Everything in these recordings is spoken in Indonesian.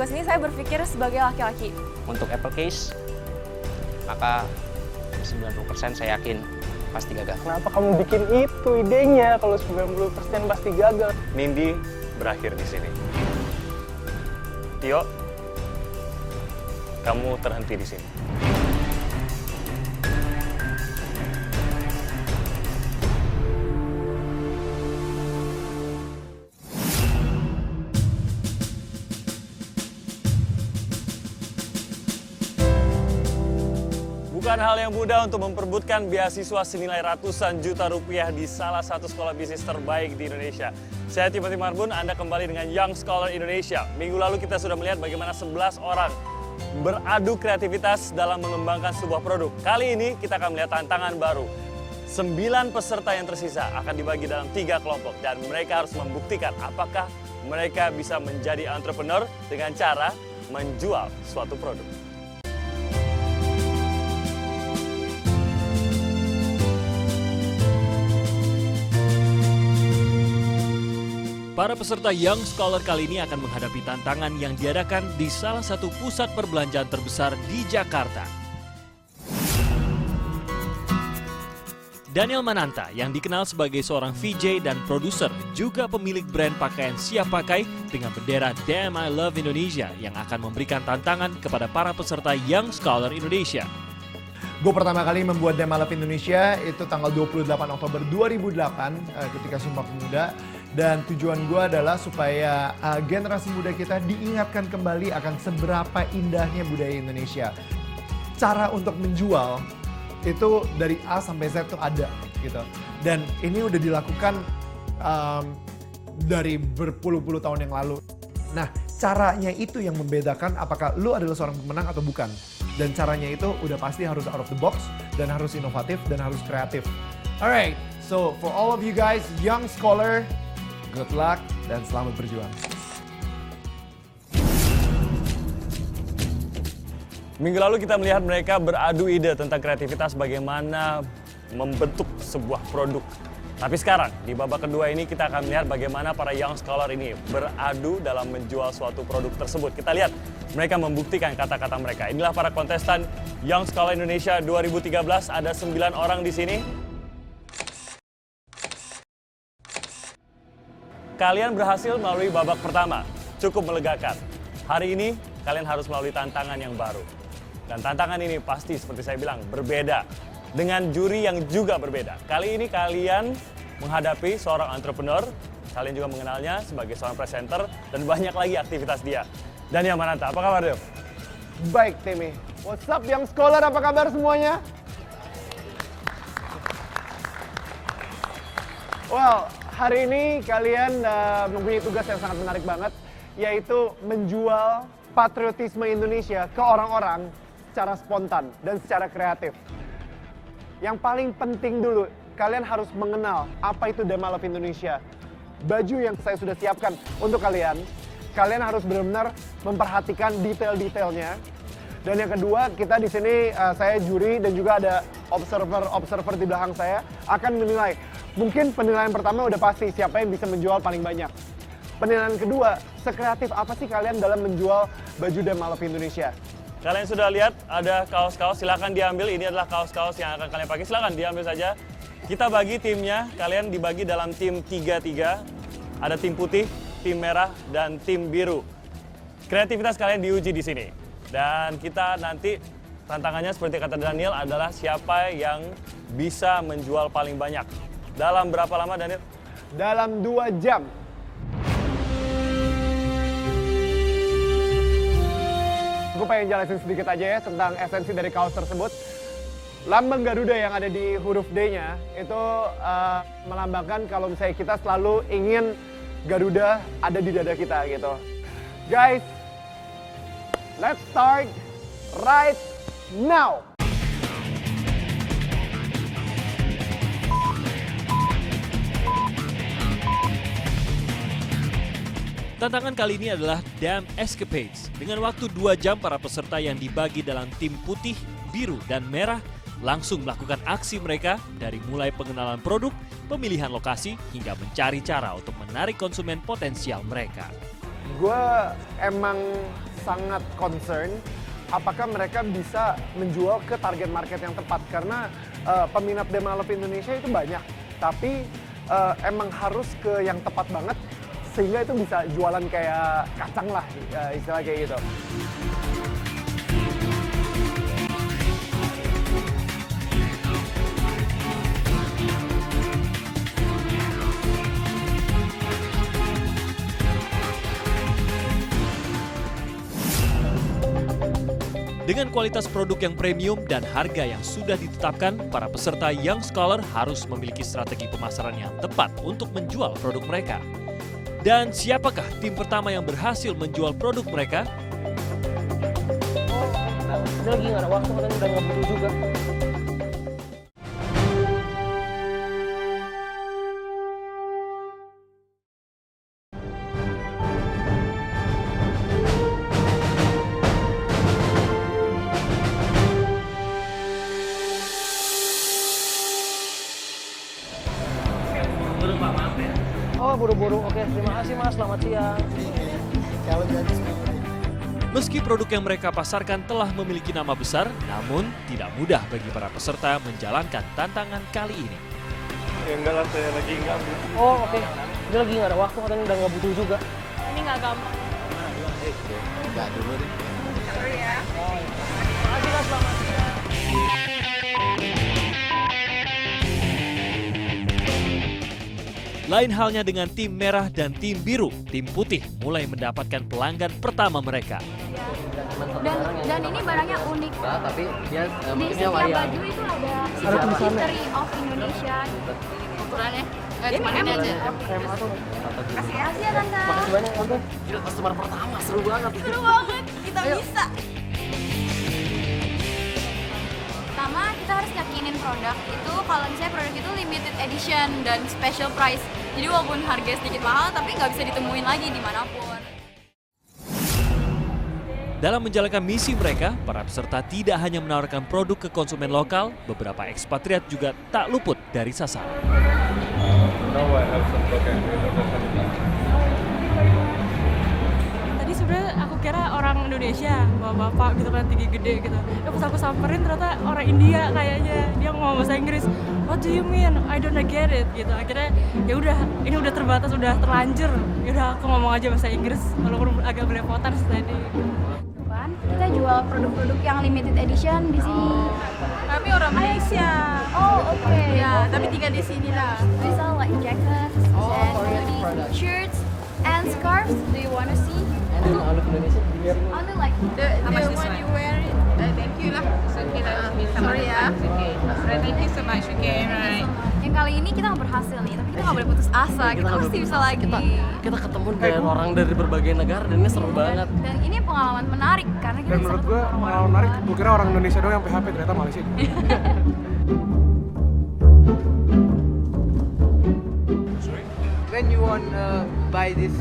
kontes ini saya berpikir sebagai laki-laki. Untuk Apple Case, maka 90% saya yakin pasti gagal. Kenapa kamu bikin itu idenya kalau 90% pasti gagal? Nindi berakhir di sini. Tio, kamu terhenti di sini. Bukan hal yang mudah untuk memperebutkan beasiswa senilai ratusan juta rupiah di salah satu sekolah bisnis terbaik di Indonesia. Saya Timothy Marbun, Anda kembali dengan Young Scholar Indonesia. Minggu lalu kita sudah melihat bagaimana 11 orang beradu kreativitas dalam mengembangkan sebuah produk. Kali ini kita akan melihat tantangan baru. 9 peserta yang tersisa akan dibagi dalam 3 kelompok dan mereka harus membuktikan apakah mereka bisa menjadi entrepreneur dengan cara menjual suatu produk. Para peserta Young Scholar kali ini akan menghadapi tantangan yang diadakan di salah satu pusat perbelanjaan terbesar di Jakarta. Daniel Mananta yang dikenal sebagai seorang VJ dan produser juga pemilik brand pakaian siap pakai dengan bendera Damn I Love Indonesia yang akan memberikan tantangan kepada para peserta Young Scholar Indonesia. Gue pertama kali membuat Damn I Love Indonesia itu tanggal 28 Oktober 2008 ketika Sumpah Pemuda. Dan tujuan gue adalah supaya generasi muda kita diingatkan kembali akan seberapa indahnya budaya Indonesia. Cara untuk menjual itu dari A sampai Z tuh ada gitu. Dan ini udah dilakukan dari berpuluh-puluh tahun yang lalu. Nah, caranya itu yang membedakan apakah lu adalah seorang pemenang atau bukan. Dan caranya itu udah pasti harus out of the box, dan harus inovatif, dan harus kreatif. Alright, so for all of you guys, Young Scholar, good luck dan selamat berjuang. Minggu lalu kita melihat mereka beradu ide tentang kreativitas bagaimana membentuk sebuah produk. Tapi sekarang, di babak kedua ini kita akan melihat bagaimana para Young Scholar ini beradu dalam menjual suatu produk tersebut. Kita lihat mereka membuktikan kata-kata mereka. Inilah para kontestan Young Scholar Indonesia 2013, ada 9 orang di sini. Kalian berhasil melalui babak pertama, cukup melegakan. Hari ini kalian harus melalui tantangan yang baru. Dan tantangan ini pasti seperti saya bilang berbeda dengan juri yang juga berbeda. Kali ini kalian menghadapi seorang entrepreneur, kalian juga mengenalnya sebagai seorang presenter dan banyak lagi aktivitas dia. Daniel Mananta, apa kabar Dev? Baik Timmy, what's up Young Scholar, apa kabar semuanya? Well, hari ini kalian mempunyai tugas yang sangat menarik banget, yaitu menjual patriotisme Indonesia ke orang-orang secara spontan dan secara kreatif. Yang paling penting dulu, kalian harus mengenal apa itu Damn I Love Indonesia. Baju yang saya sudah siapkan untuk kalian, kalian harus benar-benar memperhatikan detail-detailnya. Dan yang kedua, kita di sini saya juri dan juga ada observer di belakang saya akan menilai. Mungkin penilaian pertama udah pasti siapa yang bisa menjual paling banyak. Penilaian kedua, sekreatif apa sih kalian dalam menjual baju Damn I Love Indonesia? Kalian sudah lihat ada kaos-kaos, silakan diambil. Ini adalah kaos-kaos yang akan kalian pakai, silakan diambil saja. Kita bagi timnya, kalian dibagi dalam tim 3-3. Ada tim putih, tim merah, dan tim biru. Kreativitas kalian diuji di sini. Dan kita nanti tantangannya seperti kata Daniel adalah siapa yang bisa menjual paling banyak. Dalam berapa lama Daniel? Dalam 2 jam. Gue pengen jelasin sedikit aja ya tentang esensi dari kaos tersebut. Lambang Garuda yang ada di huruf D-nya itu melambangkan kalau misalnya kita selalu ingin Garuda ada di dada kita gitu. Guys, let's start right now. Tantangan kali ini adalah Damn Escapades. Dengan waktu 2 jam, para peserta yang dibagi dalam tim putih, biru, dan merah langsung melakukan aksi mereka dari mulai pengenalan produk, pemilihan lokasi, hingga mencari cara untuk menarik konsumen potensial mereka. Gue emang sangat concern apakah mereka bisa menjual ke target market yang tepat. Karena peminat Demalop Indonesia itu banyak, tapi emang harus ke yang tepat banget sehingga itu bisa jualan kayak kacang lah, istilah kayak gitu. Dengan kualitas produk yang premium dan harga yang sudah ditetapkan, para peserta Young Scholar harus memiliki strategi pemasaran yang tepat untuk menjual produk mereka. Dan siapakah tim pertama yang berhasil menjual produk mereka? Dia lagi nggak ada waktu, katanya udah nggak butuh juga. Oh, buru-buru. Oke, terima kasih Mas. Selamat siang. Meski produk yang mereka pasarkan telah memiliki nama besar, namun tidak mudah bagi para peserta menjalankan tantangan kali ini. Ya enggak lah, saya lagi nggak butuh. Oh, oke. Dia lagi nggak ada waktu, katanya udah nggak butuh juga. Ini nggak gampang. Sorry ya. Makasih Mas, selamat siang. Lain halnya dengan tim merah dan tim biru, tim putih mulai mendapatkan pelanggan pertama mereka. Dan ini barangnya unik. Tapi dia Di setiap baju itu ada history of Indonesia gitu. Ukurannya. Cuma ini aja. Kasih ya Tante. Makasih banyak Tante. Gila, customer pertama, seru banget. Seru banget. Kita bisa. Pertama kita harus yakinin produk itu kalau misalnya produk itu limited edition dan special price. Jadi walaupun harga sedikit mahal tapi nggak bisa ditemuin lagi dimanapun. Dalam menjalankan misi mereka, para peserta tidak hanya menawarkan produk ke konsumen lokal, beberapa ekspatriat juga tak luput dari sasaran. Tadi sebenarnya aku kira orang Indonesia, bapak-bapak gitu kan tinggi gede gitu. Pas aku samperin ternyata orang India kayaknya. Dia ngomong bahasa Inggris. What do you mean? I don't get it gitu. Akhirnya ya udah, ini udah terbatas, udah terlanjur. Ya udah aku ngomong aja bahasa Inggris walaupun agak belepotan tadi. Kita jual produk-produk yang limited edition di sini. Kami orang Malaysia. Oh, oke. Ya, tapi tinggal di sini lah. We sell like jackets and hoodies, shirts and scarves. Do you want to see? Ini alur Indonesia. Only like The one you wear it. Thank you lah. Okay lah. Sorry ya. Thank you so much. Okay, right. yang kali ini kita nggak berhasil nih, tapi kita nggak boleh putus asa. Kita pasti bisa lagi. Kita ketemu dengan orang dari berbagai negara dan ini seru banget. Dan ini pengalaman menarik karena kita Dan bisa menurut ketemu gue orang-orang pengalaman menarik, luar. gue kira orang Indonesia doang yang PHP, ternyata Malaysia juga. When you want buy this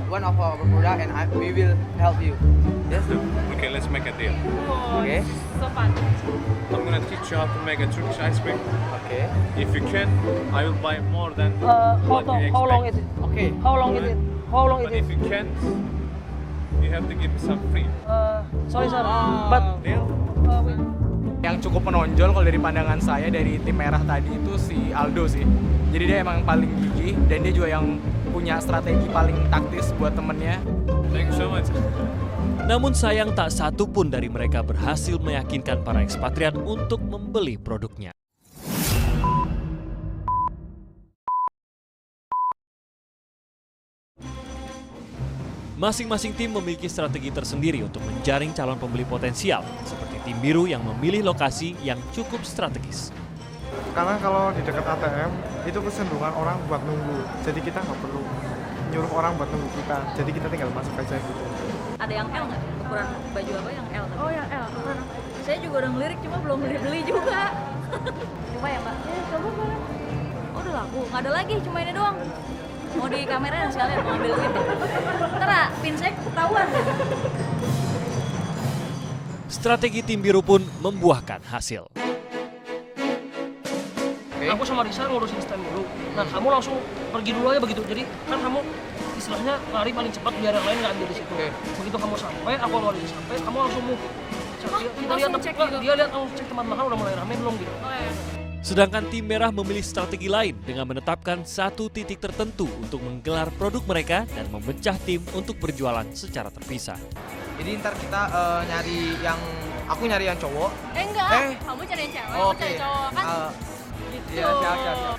one of our product and we will help you. Yes. Okay, let's make a deal. Okay. So fun. I'm gonna teach you how to make a Turkish ice cream. Okay. If you can, I will buy more than How what you long expect. is it? Okay. How long is it? How long is But it? if you can't, you have to give me some free. Sorry sir, but Deal? wait. Yang cukup menonjol kalau dari pandangan saya dari tim merah tadi itu si Aldo sih. Jadi dia emang paling gigih dan dia juga yang punya strategi paling taktis buat temennya. Thank you so much. Namun sayang tak satu pun dari mereka berhasil meyakinkan para ekspatriat untuk membeli produknya. Masing-masing tim memiliki strategi tersendiri untuk menjaring calon pembeli potensial, seperti tim biru yang memilih lokasi yang cukup strategis. Karena kalau di dekat ATM, itu kecenderungan orang buat nunggu. Jadi kita nggak perlu nyuruh orang buat nunggu kita. Jadi kita tinggal masuk aja gitu. Ada yang L nggak? Ukuran baju apa yang L? Oh yang L. Saya juga udah ngelirik, cuma belum beli juga. Coba ya mbak. Coba boleh. Oh udah laku, nggak ada lagi, cuma ini doang. Mau di kamera sekalian mau ambil gitu. Ntar pin saya ketahuan. Strategi tim biru pun membuahkan hasil. Aku sama Risa ngurusin stand dulu. Nah kamu langsung pergi dulu aja begitu. Jadi kan kamu istilahnya lari paling cepat biar yang lain nggak ambil di situ. Begitu kamu sampai, aku lari sampai, kamu langsung move. Kita lihat, dia lihat cek teman belakang udah mulai rame belum gitu. Sedangkan tim merah memilih strategi lain dengan menetapkan satu titik tertentu untuk menggelar produk mereka dan memecah tim untuk berjualan secara terpisah. Jadi ntar kita aku nyari yang cowok. Enggak, kamu cari yang cewek, aku cari cowok kan. Gitu. Iya, siap.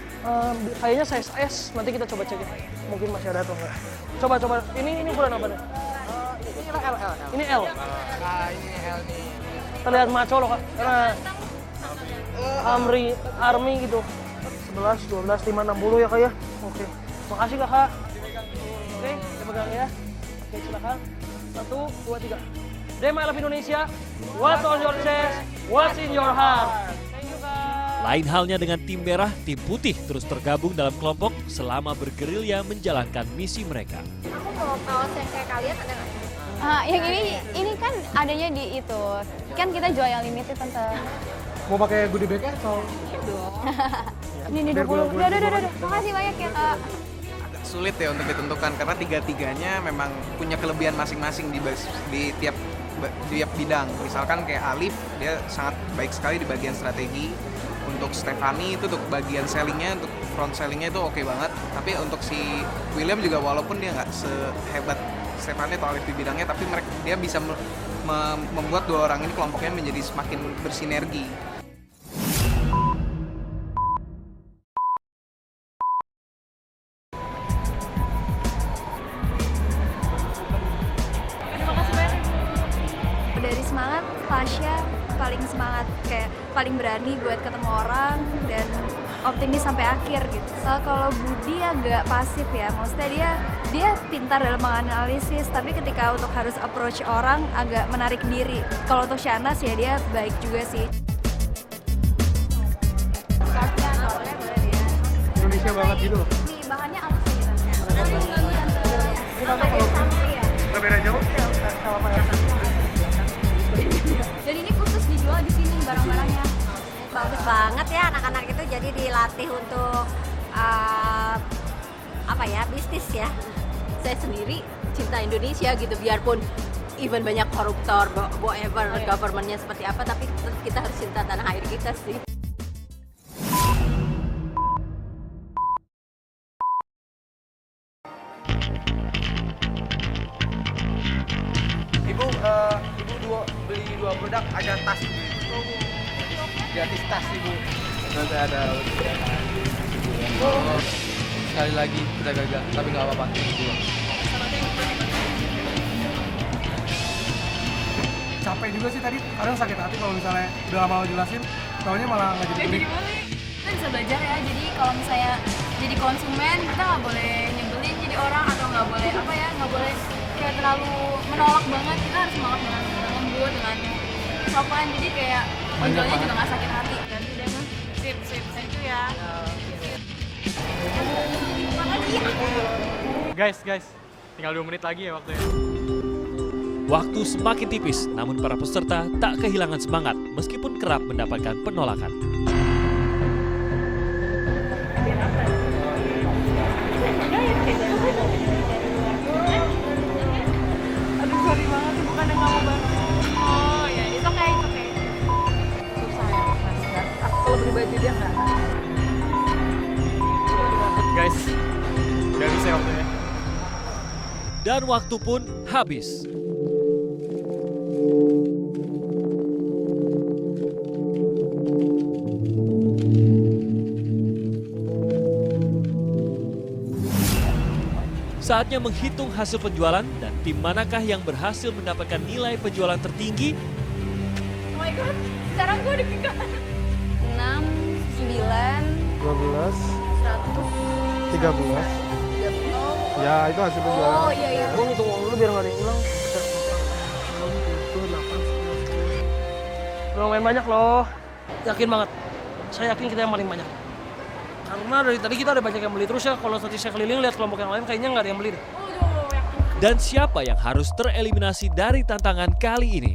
Kayaknya size S, nanti kita coba cek. Mungkin masih ada atau enggak. Coba. Ini ukuran apa nih? Ini L. Ini L. Nah, ini L nih. Terlihat maco loh, Kak. Karena Army gitu. 11, 12, 5, 60 ya, Kak ya. Oke. Makasih, Kakak. Oke, kita pegang ya. Oke, silakan. 1, 2, 3. Dem, I love Indonesia. What's on your chest? What's in your heart? Thank you, Kak. Lain halnya dengan tim merah, tim putih terus tergabung dalam kelompok selama bergerilya menjalankan misi mereka. Aku mau kaos yang kayak kalian ada nggak? Yang ini kan adanya di itu. Kan kita jual yang limited, Tante. Mau pakai goodie bag atau? Ini 20. Udah. Makasih banyak ya, Kak. Agak sulit ya untuk ditentukan karena tiga-tiganya memang punya kelebihan masing-masing di tiap bidang. Misalkan kayak Alif, dia sangat baik sekali di bagian strategi. Untuk Stefani itu untuk bagian sellingnya, untuk front sellingnya itu oke banget. Tapi untuk si William juga walaupun dia nggak sehebat Stefani atau Alif di bidangnya, tapi dia bisa membuat dua orang ini kelompoknya menjadi semakin bersinergi. Dari semangat, Tasya paling semangat, kayak paling berani buat ketemu orang dan optimis sampai akhir gitu. Kalau Budi agak pasif ya, maksudnya dia pintar dalam menganalisis, tapi ketika untuk harus approach orang agak menarik diri. Kalau untuk Shanas ya dia baik juga sih. Indonesia banget gitu loh. Nih bahannya apa sih? Nggak beda jauh? Dan ini khusus dijual di sini barang-barangnya. Bagus banget ya anak-anak itu, jadi dilatih untuk bisnis ya. Saya sendiri cinta Indonesia gitu, biarpun even banyak koruptor, whatever governmentnya seperti apa, tapi kita harus cinta tanah air kita sih. Ibu beli dua produk, ada tas. Gratis tas, Ibu. Nanti ada. Sekali lagi kita gagal, tapi nggak apa-apa. Capek juga sih tadi, kadang sakit hati kalau misalnya udah lama jelasin, taunya malah nggak jadi beli. Kita bisa belajar ya, jadi kalau misalnya jadi konsumen kita nggak boleh nyebelin jadi orang, atau nggak boleh nggak boleh kayak terlalu menolak banget. Kita harus menolak dengan lembut, dengan sopan, jadi kayak penjualnya juga nggak sakit hati. Ganti deh, Mas. Sip, thank you ya. Guys, tinggal 2 menit lagi ya waktunya. Waktu semakin tipis, namun para peserta tak kehilangan semangat meskipun kerap mendapatkan penolakan. Aduh, sorry banget sih, bukan yang nggak mau bantu. Oh ya, itu kayak susah ya, Mas. Kalau beli baju dia nggak. Guys, udah bisa waktunya. Dan waktu pun habis. Saatnya menghitung hasil penjualan dan tim manakah yang berhasil mendapatkan nilai penjualan tertinggi. Oh my god, sekarang gue deg-degan. 6, 9, 12, 100, 13. Ya, itu hasil penjualan. Oh iya. Gue ngitung uang dulu biar nggak ada yang hilang. Udah lumayan banyak loh. Yakin banget. Saya yakin kita yang paling banyak. Karena dari tadi kita ada banyak yang beli terus ya. Kalau tadi saya keliling lihat kelompok yang lain kayaknya nggak ada yang beli deh. Dan siapa yang harus tereliminasi dari tantangan kali ini?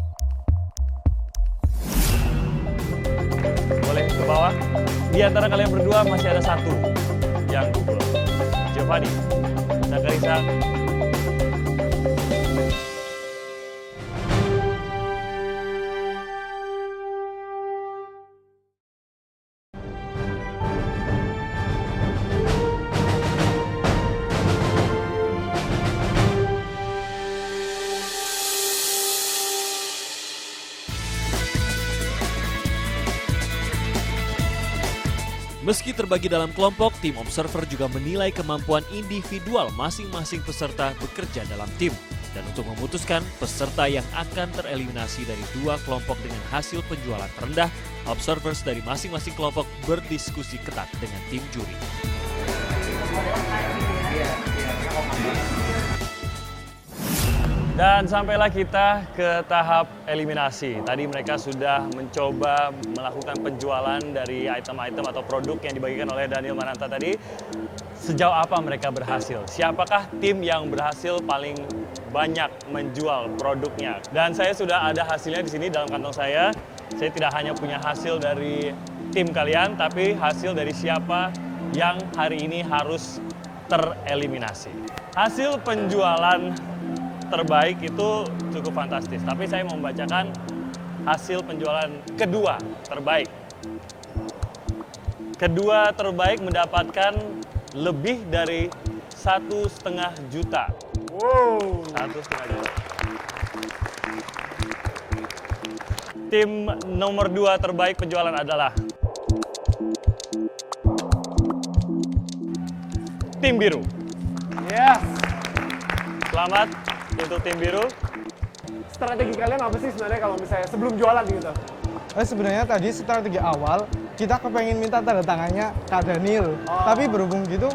Boleh ke bawah. Di antara kalian berdua masih ada satu yang gugur. Giovanni. Dan Sakarisa. Meski terbagi dalam kelompok, tim observer juga menilai kemampuan individual masing-masing peserta bekerja dalam tim. Dan untuk memutuskan peserta yang akan tereliminasi dari dua kelompok dengan hasil penjualan terendah, observers dari masing-masing kelompok berdiskusi ketat dengan tim juri. Dan sampailah kita ke tahap eliminasi. Tadi mereka sudah mencoba melakukan penjualan dari item-item atau produk yang dibagikan oleh Daniel Mananta tadi. Sejauh apa mereka berhasil? Siapakah tim yang berhasil paling banyak menjual produknya? Dan saya sudah ada hasilnya di sini dalam kantong saya. Saya tidak hanya punya hasil dari tim kalian, tapi hasil dari siapa yang hari ini harus tereliminasi. Hasil penjualan terbaik itu cukup fantastis, tapi saya mau membacakan hasil penjualan kedua terbaik. Kedua terbaik mendapatkan lebih dari 1,5 juta. Wow. 1,5 juta. Tim nomor 2 terbaik penjualan adalah tim biru. Yes. Selamat untuk tim biru. Strategi kalian apa sih sebenarnya kalau misalnya sebelum jualan gitu? Sebenarnya tadi strategi awal kita kepengen minta tanda tangannya Kak Daniel, tapi berhubung gitu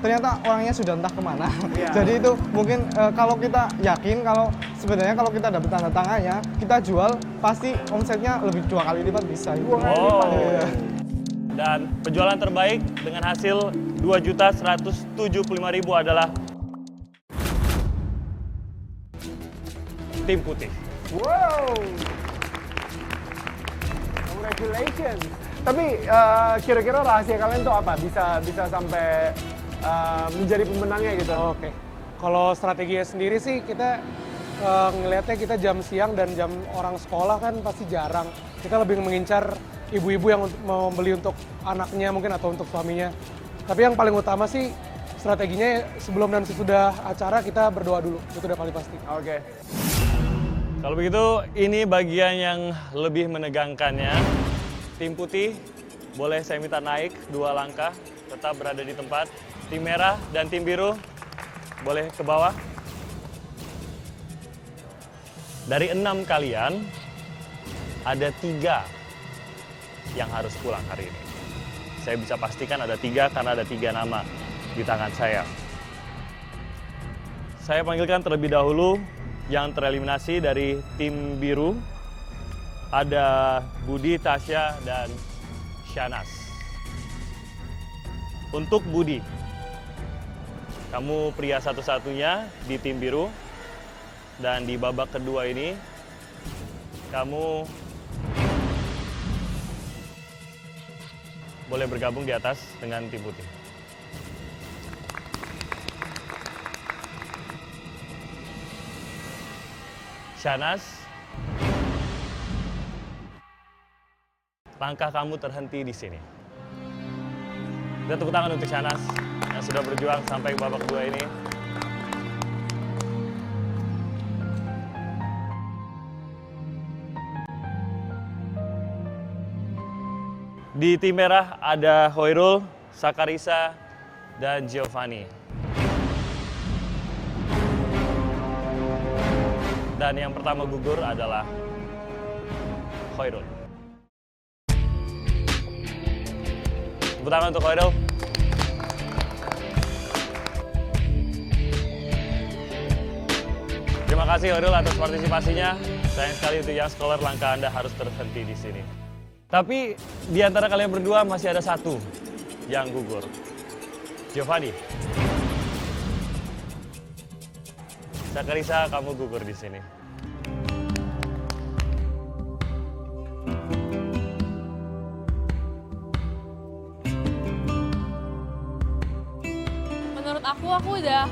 ternyata orangnya sudah entah kemana. Jadi itu mungkin kalau kita yakin kalau sebenarnya kalau kita dapat tanda tangannya kita jual pasti omsetnya lebih 2 kali lipat bisa. Dan penjualan terbaik dengan hasil 2.175.000 adalah tim putih. Wow. Congratulations. Tapi kira-kira rahasia kalian tuh apa? Bisa sampai menjadi pemenangnya gitu? Oke. Kalau strateginya sendiri sih kita ngelihatnya kita jam siang dan jam orang sekolah kan pasti jarang. Kita lebih mengincar ibu-ibu yang mau beli untuk anaknya mungkin atau untuk suaminya. Tapi yang paling utama sih strateginya sebelum dan sesudah acara kita berdoa dulu. Itu udah paling pasti. Oke. Kalau begitu, ini bagian yang lebih menegangkannya. Tim putih, boleh saya minta naik 2 langkah, tetap berada di tempat. Tim merah dan tim biru, boleh ke bawah. Dari 6 kalian, ada 3 yang harus pulang hari ini. Saya bisa pastikan ada 3 karena ada 3 nama di tangan saya. Saya panggilkan terlebih dahulu yang tereliminasi dari tim biru. Ada Budi, Tasya, dan Shanas. Untuk Budi, kamu pria satu-satunya di tim biru. Dan di babak kedua ini, kamu boleh bergabung di atas dengan tim putih. Shanas, langkah kamu terhenti di sini. Kita tepuk tangan untuk Shanas yang sudah berjuang sampai babak kedua ini. Di tim merah ada Hoirul, Sakarisa, dan Giovanni. Dan yang pertama gugur adalah Hoirul. Tepuk tangan untuk Hoirul. Terima kasih Hoirul atas partisipasinya. Sayang sekali untuk Young Scholar, langkah Anda harus terhenti di sini. Tapi di antara kalian berdua masih ada 1 yang gugur. Giovanni. Sakarisa, kamu gugur di sini. Menurut aku udah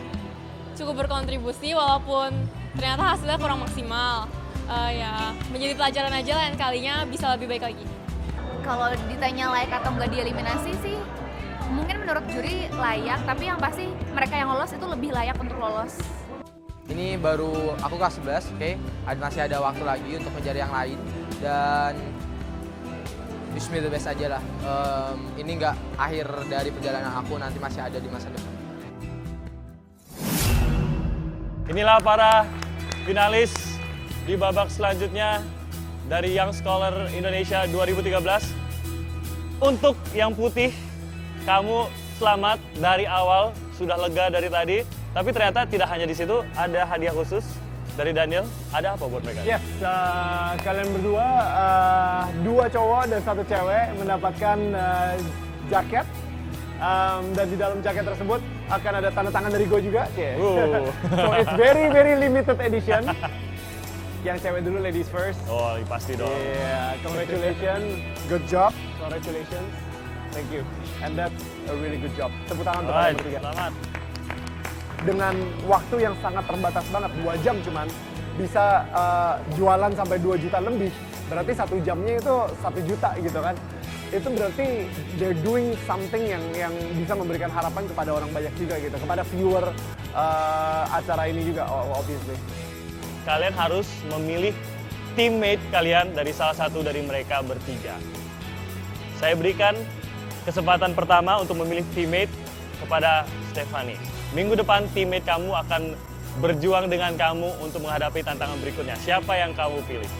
cukup berkontribusi walaupun ternyata hasilnya kurang maksimal. Ya menjadi pelajaran aja lain kalinya bisa lebih baik lagi. Kalau ditanya layak atau enggak dieliminasi sih, mungkin menurut juri layak, tapi yang pasti mereka yang lolos itu lebih layak untuk lolos. Ini baru aku kelas 11, oke. Masih ada waktu lagi untuk mencari yang lain dan wish me the best aja lah. Ini nggak akhir dari perjalanan aku, nanti masih ada di masa depan. Inilah para finalis di babak selanjutnya dari Young Scholar Indonesia 2013. Untuk yang putih, kamu selamat dari awal, sudah lega dari tadi. Tapi ternyata tidak hanya di situ, ada hadiah khusus dari Daniel. Ada apa buat mereka? Yes, kalian berdua, 2 cowok dan 1 cewek mendapatkan jaket. Dan di dalam jaket tersebut akan ada tanda tangan dari gue juga. So it's very limited edition. Yang cewek dulu, ladies first. Oh, pasti dong. Yeah, congratulations. Good job. Congratulations. Thank you. And that's a really good job. Tepuk tangan untuk kalian bertiga. Selamat. Dengan waktu yang sangat terbatas banget, 2 jam cuman, bisa jualan sampai 2 juta lebih. Berarti 1 jamnya itu 1 juta gitu kan. Itu berarti they're doing something yang bisa memberikan harapan kepada orang banyak juga gitu. Kepada viewer acara ini juga, obviously. Kalian harus memilih teammate kalian dari salah satu dari mereka bertiga. Saya berikan kesempatan pertama untuk memilih teammate kepada Stephanie. Minggu depan teammate kamu akan berjuang dengan kamu untuk menghadapi tantangan berikutnya. Siapa yang kamu pilih?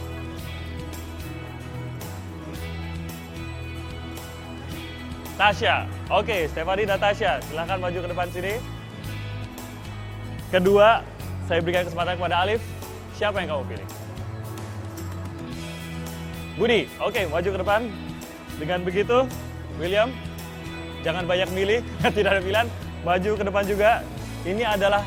Tasya. Oke, Stephanie dan Tasya, silahkan maju ke depan sini. Kedua, saya berikan kesempatan kepada Alif. Siapa yang kamu pilih? Budi. Oke, maju ke depan. Dengan begitu, William, jangan banyak milih, tidak ada pilihan. Maju ke depan juga. Ini adalah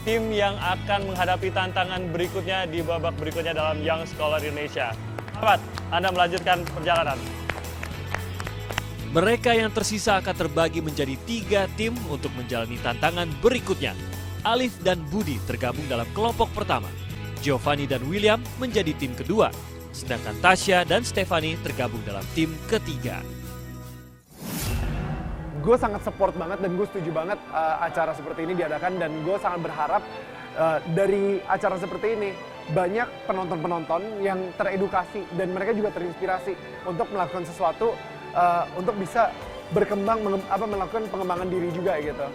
tim yang akan menghadapi tantangan berikutnya di babak berikutnya dalam Young Scholar Indonesia. Selamat, Anda melanjutkan perjalanan. Mereka yang tersisa akan terbagi menjadi 3 tim untuk menjalani tantangan berikutnya. Alif dan Budi tergabung dalam kelompok pertama. Giovanni dan William menjadi tim kedua. Sedangkan Tasya dan Stephanie tergabung dalam tim ketiga. Gue sangat support banget dan gue setuju banget acara seperti ini diadakan, dan gue sangat berharap dari acara seperti ini banyak penonton-penonton yang teredukasi dan mereka juga terinspirasi untuk melakukan sesuatu untuk bisa berkembang, melakukan pengembangan diri juga gitu.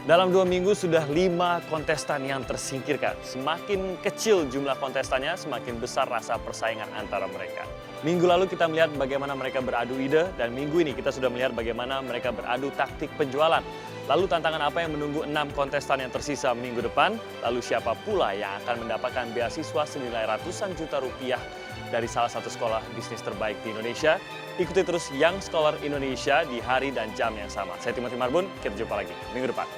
Dalam 2 minggu sudah 5 kontestan yang tersingkirkan. Semakin kecil jumlah kontestannya, semakin besar rasa persaingan antara mereka. Minggu lalu kita melihat bagaimana mereka beradu ide, dan minggu ini kita sudah melihat bagaimana mereka beradu taktik penjualan. Lalu tantangan apa yang menunggu 6 kontestan yang tersisa minggu depan? Lalu siapa pula yang akan mendapatkan beasiswa senilai ratusan juta rupiah dari salah satu sekolah bisnis terbaik di Indonesia? Ikuti terus Young Scholar Indonesia di hari dan jam yang sama. Saya Timothy Marbun, kita jumpa lagi minggu depan.